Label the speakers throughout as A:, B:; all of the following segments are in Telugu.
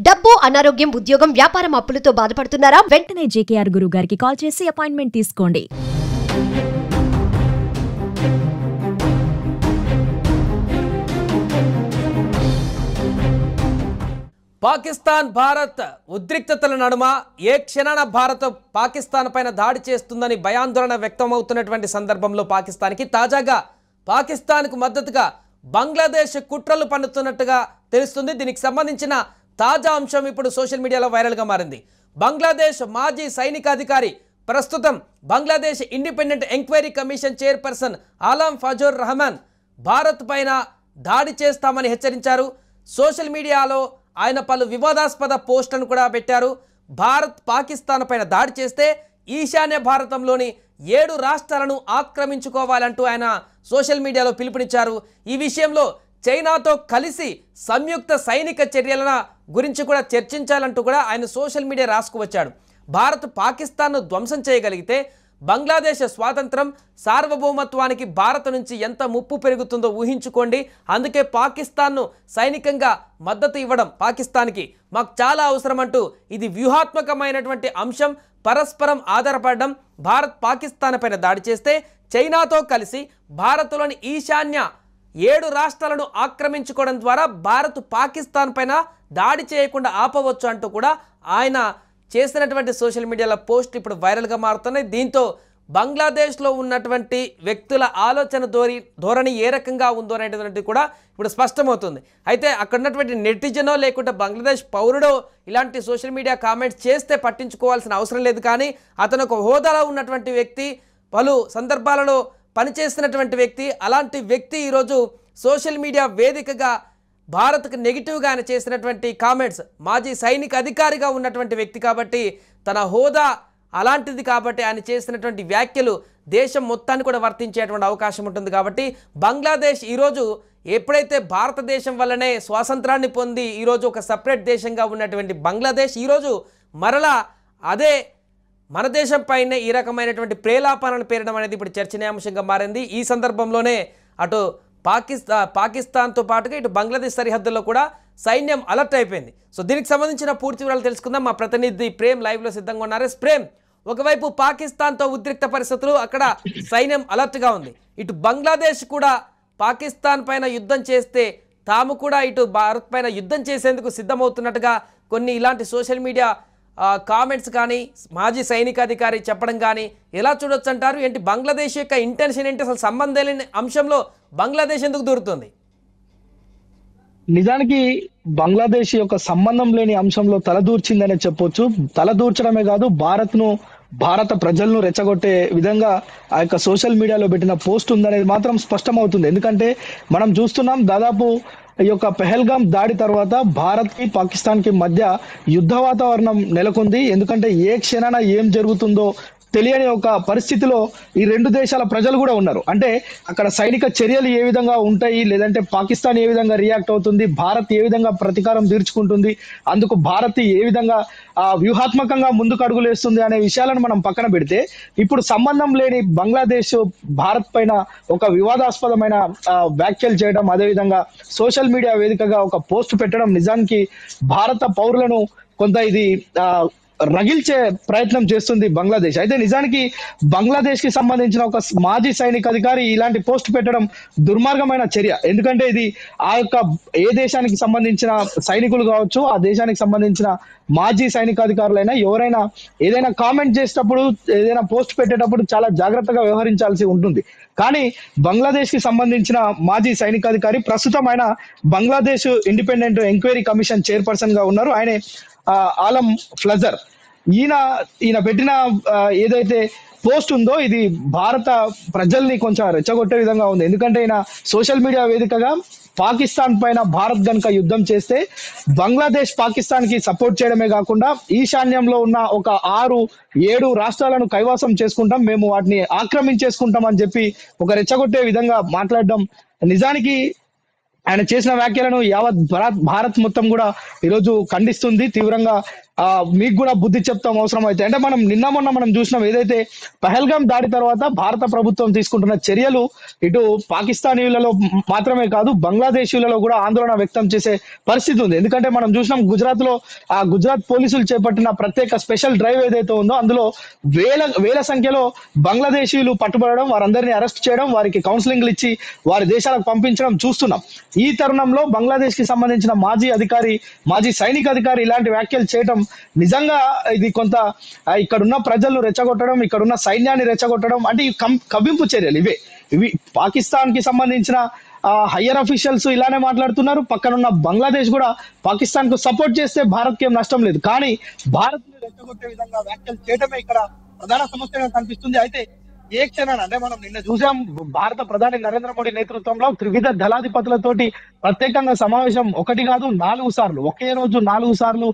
A: డబ్బు, అనారోగ్యం, ఉద్యోగం, వ్యాపారం అప్పులతో బాధపడుతున్నారా?
B: వెంటనే జేకేఆర్ గురువు గారికి కాల్ చేసి అపాయింట్మెంట్ తీసుకోండి.
C: పాకిస్తాన్ భారత్ ఉద్రిక్తతల నడుమ ఏ క్షణాన భారత్ పాకిస్తాన్ పైన దాడి చేస్తుందని భయాందోళన వ్యక్తమవుతున్నటువంటి సందర్భంలో పాకిస్తాన్కి తాజాగా పాకిస్తాన్కు మద్దతుగా బంగ్లాదేశ్ కుట్రలు పన్నుతున్నట్టుగా తెలుస్తుంది. దీనికి సంబంధించిన తాజా అంశం ఇప్పుడు సోషల్ మీడియాలో వైరల్గా మారింది. బంగ్లాదేశ్ మాజీ సైనికాధికారి, ప్రస్తుతం Bangladesh independent enquiry commission chairperson Alam Fazlur Rahman Bharat పైన దాడి చేస్తామని హెచ్చరించారు. సోషల్ మీడియాలో ఆయన పలు వివాదాస్పద పోస్టులను కూడా పెట్టారు. భారత్ పాకిస్తాన్ పైన దాడి చేస్తే ఈశాన్య భారతంలోని 7 రాష్ట్రాలను ఆక్రమించుకోవాలంటూ ఆయన సోషల్ మీడియాలో పిలుపునిచ్చారు. ఈ విషయంలో చైనాతో కలిసి సంయుక్త సైనిక చర్యల గురించి కూడా చర్చించాలంటూ కూడా ఆయన సోషల్ మీడియా రాసుకువచ్చాడు. భారత్ పాకిస్తాన్ను ధ్వంసం చేయగలిగితే బంగ్లాదేశ్ స్వాతంత్రం, సార్వభౌమత్వానికి భారత్ నుంచి ఎంత ముప్పు పెరుగుతుందో ఊహించుకోండి. అందుకే పాకిస్తాన్ను సైనికంగా మద్దతు ఇవ్వడం పాకిస్తాన్కి మాకు చాలా అవసరం అంటూ ఇది వ్యూహాత్మకమైనటువంటి అంశం. పరస్పరం ఆధారపడడం. భారత్ పాకిస్తాన్ పైన దాడి చేస్తే చైనాతో కలిసి భారత్లోని ఈశాన్య 7 రాష్ట్రాలను ఆక్రమించుకోవడం ద్వారా భారత్ పాకిస్తాన్ పైన దాడి చేయకుండా ఆపవచ్చు అంటూ కూడా ఆయన చేసినటువంటి సోషల్ మీడియాలో పోస్ట్ ఇప్పుడు వైరల్గా మారుతున్నాయి. దీంతో బంగ్లాదేశ్లో ఉన్నటువంటి వ్యక్తుల ఆలోచన ధోరణి ఏ రకంగా ఉందో అనేటువంటిది కూడా ఇప్పుడు స్పష్టమవుతుంది. అయితే అక్కడ ఉన్నటువంటి నెటిజనో లేకుంటే బంగ్లాదేశ్ పౌరుడో ఇలాంటి సోషల్ మీడియా కామెంట్స్ చేస్తే పట్టించుకోవాల్సిన అవసరం లేదు. కానీ అతను ఒక హోదాలో ఉన్నటువంటి వ్యక్తి, పలు సందర్భాలలో పనిచేస్తున్నటువంటి వ్యక్తి. అలాంటి వ్యక్తి ఈరోజు సోషల్ మీడియా వేదికగా భారత్కు నెగిటివ్గా ఆయన చేసినటువంటి కామెంట్స్, మాజీ సైనిక అధికారిగా ఉన్నటువంటి వ్యక్తి కాబట్టి తన హోదా అలాంటిది కాబట్టి ఆయన చేసినటువంటి వ్యాఖ్యలు దేశం మొత్తాన్ని కూడా వర్తించేటువంటి అవకాశం ఉంటుంది. కాబట్టి బంగ్లాదేశ్ ఈరోజు ఎప్పుడైతే భారతదేశం వల్లనే స్వాతంత్రాన్ని పొంది ఈరోజు ఒక సపరేట్ దేశంగా ఉన్నటువంటి బంగ్లాదేశ్ ఈరోజు మరలా అదే మన దేశం పైనే ఈ రకమైనటువంటి ప్రేలాపనను పేరడం అనేది ఇప్పుడు చర్చనీయాంశంగా మారింది. ఈ సందర్భంలోనే అటు పాకిస్తాన్తో పాటుగా ఇటు బంగ్లాదేశ్ సరిహద్దుల్లో కూడా సైన్యం అలర్ట్ అయిపోయింది. సో దీనికి సంబంధించిన పూర్తి వివరాలు తెలుసుకుందాం. మా ప్రతినిధి ప్రేమ్ లైవ్లో సిద్ధంగా ఉన్నారు. ప్రేమ్, ఒకవైపు పాకిస్తాన్తో ఉద్రిక్త పరిస్థితులు, అక్కడ సైన్యం అలర్ట్గా ఉంది. ఇటు బంగ్లాదేశ్ కూడా పాకిస్తాన్ పైన యుద్ధం చేస్తే తాము కూడా ఇటు భారత్ పైన యుద్ధం చేసేందుకు సిద్ధమవుతున్నట్టుగా కొన్ని ఇలాంటి సోషల్ మీడియా కామెంట్స్ కానీ మాజీ సైనికాధికారి చెప్పడం కానీ ఎలా చూడొచ్చు అంటారు? ఏంటి బంగ్లాదేశ్ యొక్క ఇంటెన్షన్ ఏంటి? అసలు సంబంధం లేని అంశంలో బంగ్లాదేశ్ ఎందుకు దూరుతుంది?
D: నిజానికి బంగ్లాదేశ్ యొక్క సంబంధం లేని అంశంలో తలదూర్చిందనే చెప్పొచ్చు. తలదూర్చడమే కాదు, భారత ప్రజలను రెచ్చగొట్టే విధంగా ఆ యొక్క సోషల్ మీడియాలో పెట్టిన పోస్ట్ ఉందనేది మాత్రం స్పష్టమవుతుంది. ఎందుకంటే మనం చూస్తున్నాం, దాదాపు ఈ యొక్క పెహల్గాం దాడి తర్వాత భారత్ కి పాకిస్తాన్ కి మధ్య యుద్ధ వాతావరణం నెలకొంది. ఎందుకంటే ఏ క్షణాన ఏం జరుగుతుందో తెలియని ఒక పరిస్థితిలో ఈ 2 దేశాల ప్రజలు కూడా ఉన్నారు. అంటే అక్కడ సైనిక చర్యలు ఏ విధంగా ఉంటాయి, లేదంటే పాకిస్తాన్ ఏ విధంగా రియాక్ట్ అవుతుంది, భారత్ ఏ విధంగా ప్రతీకారం తీర్చుకుంటుంది, అందుకు భారత్ ఏ విధంగా వ్యూహాత్మకంగా ముందుకు అడుగులేస్తుంది అనే విషయాలను మనం పక్కన పెడితే, ఇప్పుడు సంబంధం లేని బంగ్లాదేశ్ భారత్ పైన ఒక వివాదాస్పదమైన వ్యాఖ్యలు చేయడం, అదేవిధంగా సోషల్ మీడియా వేదికగా ఒక పోస్ట్ పెట్టడం నిజానికి భారత పౌరులను కొంత ఇది రగిల్చే ప్రయత్నం చేస్తుంది బంగ్లాదేశ్. అయితే నిజానికి బంగ్లాదేశ్ కి సంబంధించిన ఒక మాజీ సైనిక అధికారి ఇలాంటి పోస్ట్ పెట్టడం దుర్మార్గమైన చర్య. ఎందుకంటే ఇది ఆ యొక్క ఏ దేశానికి సంబంధించిన సైనికులు కావచ్చు, ఆ దేశానికి సంబంధించిన మాజీ సైనికాధికారులైనా ఎవరైనా ఏదైనా కామెంట్ చేసేటప్పుడు, ఏదైనా పోస్ట్ పెట్టేటప్పుడు చాలా జాగ్రత్తగా వ్యవహరించాల్సి ఉంటుంది. కానీ బంగ్లాదేశ్ కి సంబంధించిన మాజీ సైనికాధికారి, ప్రస్తుతం ఆయన Bangladesh independent enquiry commission chairperson గా ఉన్నారు. ఆయనే ఆలం ఫజూర్. ఈయన పెట్టిన ఏదైతే పోస్ట్ ఉందో ఇది భారత ప్రజల్ని కొంచెం రెచ్చగొట్టే విధంగా ఉంది. ఎందుకంటే ఈయన సోషల్ మీడియా వేదికగా పాకిస్తాన్ పైన భారత్ గనుక యుద్ధం చేస్తే బంగ్లాదేశ్ పాకిస్తాన్ కి సపోర్ట్ చేయడమే కాకుండా ఈశాన్యంలో ఉన్న ఒక 6-7 రాష్ట్రాలను కైవసం చేసుకుంటాం, మేము వాటిని ఆక్రమించేసుకుంటాం అని చెప్పి ఒక రెచ్చగొట్టే విధంగా మాట్లాడడం నిజానికి ఆయన చేసిన వ్యాఖ్యలను యావత్ భారత్ మొత్తం కూడా ఈరోజు ఖండిస్తుంది తీవ్రంగా. మీకు కూడా బుద్ధి చెప్తాం అవసరం అయితే. అంటే మనం నిన్న మొన్న మనం చూసినాం ఏదైతే పహల్గాం దాడి తర్వాత భారత ప్రభుత్వం తీసుకుంటున్న చర్యలు ఇటు పాకిస్తానీయులలో మాత్రమే కాదు బంగ్లాదేశీయులలో కూడా ఆందోళన వ్యక్తం చేసే పరిస్థితి ఉంది. ఎందుకంటే మనం చూసినాం గుజరాత్ లో గుజరాత్ పోలీసులు చేపట్టిన ప్రత్యేక స్పెషల్ డ్రైవ్ ఏదైతే ఉందో అందులో వేల సంఖ్యలో బంగ్లాదేశీయులు పట్టుబడడం, వారందరినీ అరెస్ట్ చేయడం, వారికి కౌన్సిలింగ్లు ఇచ్చి వారి దేశాలకు పంపించడం చూస్తున్నాం. ఈ తరుణంలో బంగ్లాదేశ్ కి సంబంధించిన మాజీ సైనిక అధికారి ఇలాంటి వ్యాఖ్యలు చేయడం నిజంగా ఇది కొంత ఇక్కడున్న ప్రజలను రెచ్చగొట్టడం, ఇక్కడున్న సైన్యాన్ని రెచ్చగొట్టడం అంటే ఈ కవ్వింపు చర్యలు ఇవి పాకిస్తాన్ కి సంబంధించిన హయ్యర్ అఫీషియల్స్ ఇలానే మాట్లాడుతున్నారు. పక్కనున్న బంగ్లాదేశ్ కూడా పాకిస్తాన్ కు సపోర్ట్ చేస్తే భారత్ కి ఏం నష్టం లేదు, కానీ భారత్ ని రెచ్చగొట్టే విధంగా వ్యాఖ్యలు చేయడమే ఇక్కడ ప్రధాన సమస్యగా కనిపిస్తుంది. అయితే ఏ క్షణాన్ని అంటే మనం నిన్న చూసాం భారత ప్రధాని నరేంద్ర మోడీ నేతృత్వంలో త్రివిధ దళాధిపతులతోటి ప్రత్యేకంగా సమావేశం 1 కాదు 4 సార్లు, ఒకే రోజు 4 సార్లు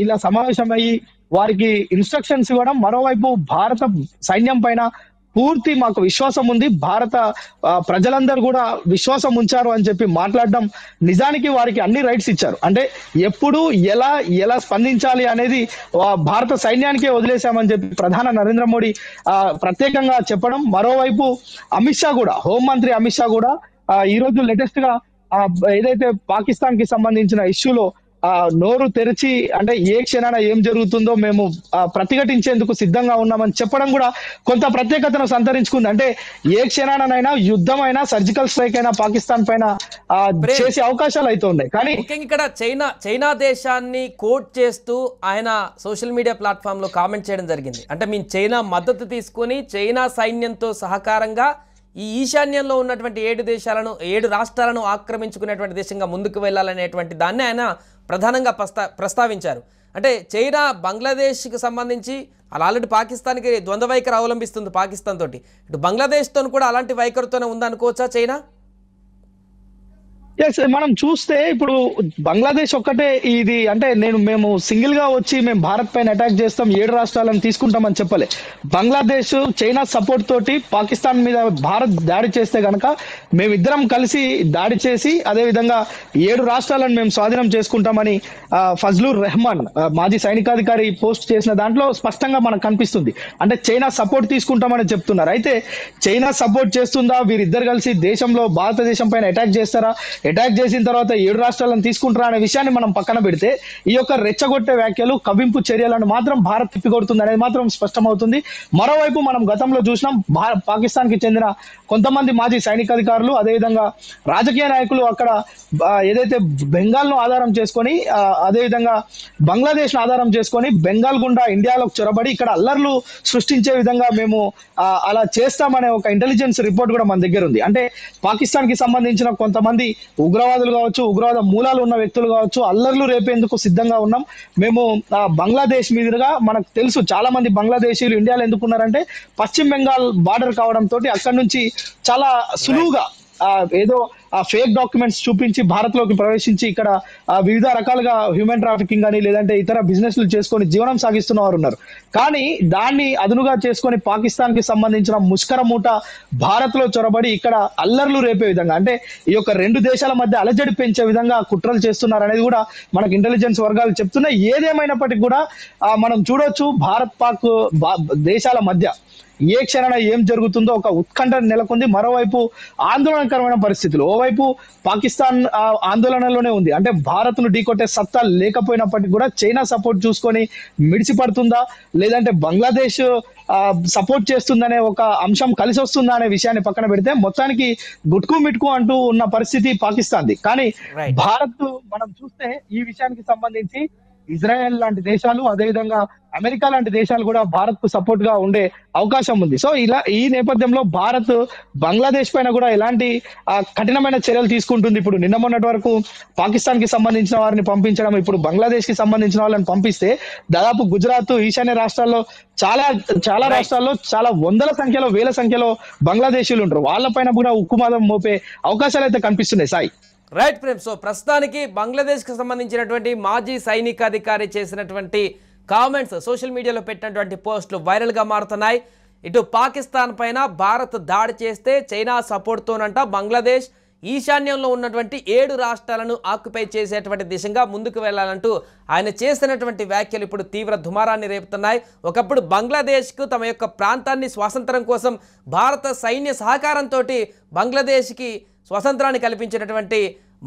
D: ఇలా సమావేశం అయ్యి వారికి ఇన్స్ట్రక్షన్స్ ఇవ్వడం. మరోవైపు భారత సైన్యం పైన పూర్తి మాకు విశ్వాసం ఉంది, భారత ప్రజలందరూ కూడా విశ్వాసం ఉంచారు అని చెప్పి మాట్లాడడం. నిజానికి వారికి అన్ని రైట్స్ ఇచ్చారు. అంటే ఎప్పుడు ఎలా స్పందించాలి అనేది భారత సైన్యానికే వదిలేశామని చెప్పి ప్రధాని నరేంద్ర మోడీ ప్రత్యేకంగా చెప్పడం. మరోవైపు అమిత్ షా కూడా, హోంమంత్రి అమిత్ షా కూడా ఈ రోజు లేటెస్ట్ గా ఏదైతే పాకిస్తాన్ కి సంబంధించిన ఇష్యూలో నోరు తెరిచి అంటే ఏ క్షణాన ఏం జరుగుతుందో మేము ప్రతిఘటించేందుకు సిద్ధంగా ఉన్నామని చెప్పడం కూడా కొంత ప్రత్యేకతను సంతరించుకుంది. అంటే ఏ క్షణానైనా యుద్ధమైనా సర్జికల్ స్ట్రైక్ అయినా పాకిస్తాన్ పైన చేసే అవకాశాలు అయితే ఉన్నాయి. కానీ
C: ఇక్కడ చైనా దేశాన్ని కోట్ చేస్తూ ఆయన సోషల్ మీడియా ప్లాట్ఫామ్ లో కామెంట్ చేయడం జరిగింది. అంటే మేము చైనా మద్దతు తీసుకుని చైనా సైన్యంతో సహకారంగా ఈ ఈశాన్యంలో ఉన్నటువంటి 7 రాష్ట్రాలను ఆక్రమించుకునేటువంటి దేశంగా ముందుకు వెళ్ళాలనేటువంటి దాన్ని ఆయన ప్రధానంగా ప్రస్తావించారు. అంటే చైనా బంగ్లాదేశ్కి సంబంధించి అలా ఆల్రెడీ పాకిస్తాన్కి ద్వంద్వ వైఖరి అవలంబిస్తుంది పాకిస్తాన్ తోటి, ఇటు బంగ్లాదేశ్తో కూడా అలాంటి వైఖరితోనే ఉందనుకోవచ్చా చైనా?
D: మనం చూస్తే ఇప్పుడు బంగ్లాదేశ్ ఒక్కటే ఇది అంటే మేము సింగిల్ గా వచ్చి మేము భారత్ పైన అటాక్ చేస్తాం 7 రాష్ట్రాలను తీసుకుంటామని చెప్పలే. బంగ్లాదేశ్ చైనా సపోర్ట్ తోటి పాకిస్తాన్ మీద భారత్ దాడి చేస్తే గనక మేమిద్దరం కలిసి దాడి చేసి అదే విధంగా 7 రాష్ట్రాలను మేము స్వాధీనం చేసుకుంటామని ఫజ్లుర్ రెహమాన్ మాజీ సైనికాధికారి పోస్ట్ చేసిన దాంట్లో స్పష్టంగా మనకు కనిపిస్తుంది. అంటే చైనా సపోర్ట్ తీసుకుంటామని చెప్తున్నారు. అయితే చైనా సపోర్ట్ చేస్తుందా, వీరిద్దరు కలిసి దేశంలో భారతదేశం పైన అటాక్ చేస్తారా, అటాక్ చేసిన తర్వాత 7 రాష్ట్రాలను తీసుకుంటారా అనే విషయాన్ని మనం పక్కన పెడితే ఈ యొక్క రెచ్చగొట్టే వ్యాఖ్యలు కవ్వింపు చర్యలను మాత్రం భారత్ తిప్పికొడుతుంది అనేది మాత్రం స్పష్టమవుతుంది. మరోవైపు మనం గతంలో చూసినాం పాకిస్తాన్ కి చెందిన కొంతమంది మాజీ సైనికాధికారులు అదేవిధంగా రాజకీయ నాయకులు అక్కడ ఏదైతే బెంగాల్ ను ఆధారం చేసుకొని అదేవిధంగా బంగ్లాదేశ్ ను ఆధారం చేసుకొని బెంగాల్ గుండా ఇండియాలోకి చొరబడి ఇక్కడ అల్లర్లు సృష్టించే విధంగా మేము అలా చేస్తామనే ఒక ఇంటెలిజెన్స్ రిపోర్ట్ కూడా మన దగ్గర ఉంది. అంటే పాకిస్తాన్ కి సంబంధించిన కొంతమంది ఉగ్రవాదులు కావచ్చు, ఉగ్రవాద మూలాలు ఉన్న వ్యక్తులు కావచ్చు, అల్లర్లు రేపేందుకు సిద్ధంగా ఉన్నాం. మేము బంగ్లాదేశ్ మీదుగా మనకు తెలుసు చాలా మంది బంగ్లాదేశీయులు ఇండియాలో ఎందుకున్నారంటే పశ్చిమ బెంగాల్ బార్డర్ కావడంతో అక్కడి నుంచి చాలా సులువుగా ఏదో ఫేక్ డాక్యుమెంట్స్ చూపించి భారత్ లోకి ప్రవేశించి ఇక్కడ వివిధ రకాలుగా హ్యూమన్ ట్రాఫికింగ్ అని లేదంటే ఇతర బిజినెస్లు చేసుకొని జీవనం సాగిస్తున్న వారు ఉన్నారు. కానీ దాన్ని అదునుగా చేసుకొని పాకిస్తాన్ కి సంబంధించిన ముష్కర మూట భారత్ లో చొరబడి ఇక్కడ అల్లర్లు రేపే విధంగా అంటే ఈ యొక్క 2 దేశాల మధ్య అలజడి పెంచే విధంగా కుట్రలు చేస్తున్నారు అనేది కూడా మనకు ఇంటెలిజెన్స్ వర్గాలు చెప్తున్నాయి. ఏదేమైనప్పటికీ కూడా మనం చూడొచ్చు భారత్ పాక్ దేశాల మధ్య ఏ క్షణాన ఏం జరుగుతుందో ఒక ఉత్కంఠ నెలకొంది. మరోవైపు ఆందోళనకరమైన పరిస్థితులు, ఓవైపు పాకిస్తాన్ ఆందోళనలోనే ఉంది. అంటే భారత్ ను ఢీకొట్టే సత్తా లేకపోయినప్పటికీ కూడా చైనా సపోర్ట్ చూసుకొని మిడిసిపడుతుందా లేదంటే బంగ్లాదేశ్ సపోర్ట్ చేస్తుందనే ఒక అంశం కలిసి వస్తుందా అనే విషయాన్ని పక్కన పెడితే మొత్తానికి గుట్కు మిట్కు అంటూ ఉన్న పరిస్థితి పాకిస్తాన్ది. కానీ భారత్ మనం చూస్తే ఈ విషయానికి సంబంధించి ఇజ్రాయెల్ లాంటి దేశాలు అదేవిధంగా అమెరికా లాంటి దేశాలు కూడా భారత్ కు సపోర్ట్ గా ఉండే అవకాశం ఉంది. సో ఈ నేపథ్యంలో భారత్ బంగ్లాదేశ్ పైన కూడా ఎలాంటి కఠినమైన చర్యలు తీసుకుంటుంది. ఇప్పుడు నిన్న మొన్నటి వరకు పాకిస్తాన్ కి సంబంధించిన వారిని పంపించడం, ఇప్పుడు బంగ్లాదేశ్ కి సంబంధించిన వాళ్ళని పంపిస్తే దాదాపు గుజరాత్ ఈశాన్య రాష్ట్రాల్లో చాలా రాష్ట్రాల్లో చాలా వేల సంఖ్యలో బంగ్లాదేశీయులు ఉంటారు. వాళ్ళపైన కూడా ఉక్కుమాదం మోపే అవకాశాలు అయితే కనిపిస్తున్నాయి. సాయి
C: రైట్ ప్రేమ్. సో ప్రస్తుతానికి బంగ్లాదేశ్కి సంబంధించినటువంటి మాజీ సైనికాధికారి చేసినటువంటి కామెంట్స్ సోషల్ మీడియాలో పెట్టినటువంటి పోస్టులు వైరల్గా మారుతున్నాయి. ఇటు పాకిస్తాన్ పైన భారత్ దాడి చేస్తే చైనా సపోర్ట్తోనంట బంగ్లాదేశ్ ఈశాన్యంలో ఉన్నటువంటి 7 రాష్ట్రాలను ఆక్యుపై చేసేటువంటి దిశగా ముందుకు వెళ్లాలంటూ ఆయన చేసినటువంటి వ్యాఖ్యలు ఇప్పుడు తీవ్ర దుమారాన్ని రేపుతున్నాయి. ఒకప్పుడు బంగ్లాదేశ్కు తమ యొక్క ప్రాంతాన్ని స్వాతంత్రం కోసం భారత సైన్య సహకారంతో బంగ్లాదేశ్కి స్వాతంత్రాన్ని కల్పించినటువంటి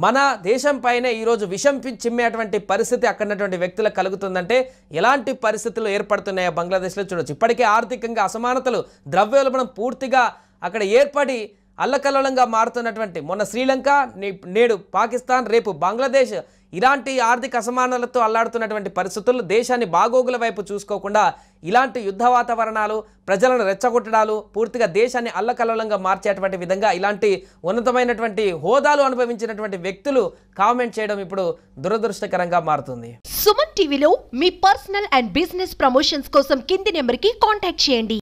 C: మన దేశం పైనే ఈరోజు విషం చిమ్మేటువంటి పరిస్థితి అక్కడున్నటువంటి వ్యక్తులకు కలుగుతుందంటే ఎలాంటి పరిస్థితులు ఏర్పడుతున్నాయో బంగ్లాదేశ్లో చూడొచ్చు. ఇప్పటికే ఆర్థికంగా అసమానతలు, ద్రవ్యోల్బణం పూర్తిగా అక్కడ ఏర్పడి అల్లకల్లోలంగా మారుతున్నటువంటి మొన్న శ్రీలంక, నేడు పాకిస్తాన్, రేపు బంగ్లాదేశ్ ఇలాంటి ఆర్థిక అసమానతలతో అల్లాడుతున్నటువంటి పరిస్థితుల్లో దేశాన్ని బాగోగుల వైపు చూసుకోకుండా ఇలాంటి యుద్ధ వాతావరణాలు, ప్రజలను రెచ్చగొట్టడాలు, పూర్తిగా దేశాన్ని అల్లకల్లోలంగా మార్చేటువంటి విధంగా ఇలాంటి ఉన్నతమైనటువంటి హోదాలు అనుభవించినటువంటి వ్యక్తులు కామెంట్ చేయడం ఇప్పుడు దురదృష్టకరంగా మారుతుంది.
A: సుమన్ టీవీలో మీ పర్సనల్ అండ్ బిజినెస్ ప్రమోషన్స్ కోసం కింది నెంబర్కి కాంటాక్ట్ చేయండి.